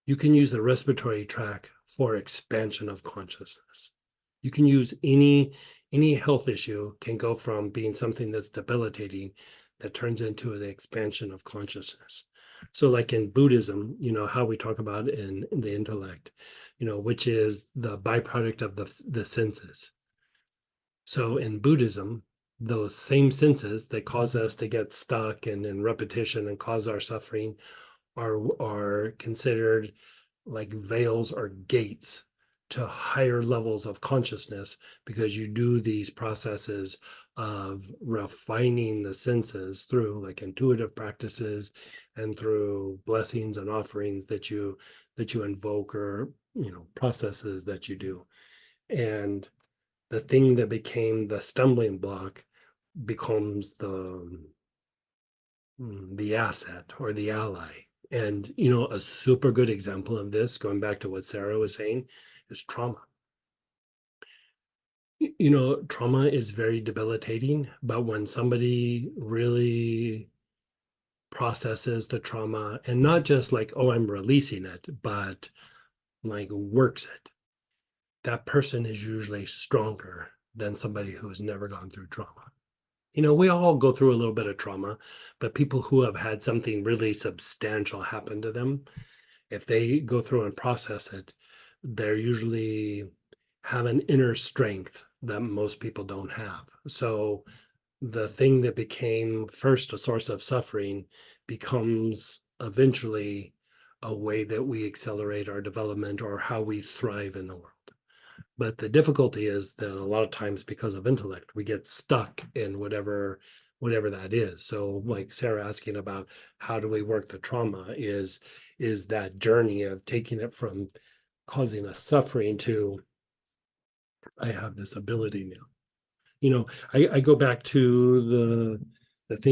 You can use the respiratory tract for expansion of consciousness. You can use any health issue can go from being something that's debilitating that turns into the expansion of consciousness. So like in Buddhism, how we talk about in the intellect, which is the byproduct of the senses. So in Buddhism, those same senses that cause us to get stuck and in repetition and cause our suffering are considered like veils or gates to higher levels of consciousness, because you do these processes of refining the senses through like intuitive practices and through blessings and offerings that you invoke, or processes that you do. And the thing that became the stumbling block becomes the asset or the ally. And a super good example of this, going back to what Sarah was saying, is trauma. Trauma is very debilitating, but when somebody really processes the trauma, and not just like, oh, I'm releasing it, but like works it, that person is usually stronger than somebody who's never gone through trauma. We all go through a little bit of trauma, but people who have had something really substantial happen to them, if they go through and process it, they're usually have an inner strength that most people don't have. So the thing that became first a source of suffering becomes eventually a way that we accelerate our development or how we thrive in the world. But the difficulty is that a lot of times, because of intellect, we get stuck in whatever that is. So like Sarah asking about how do we work the trauma is that journey of taking it from causing us suffering to, I have this ability now. I go back to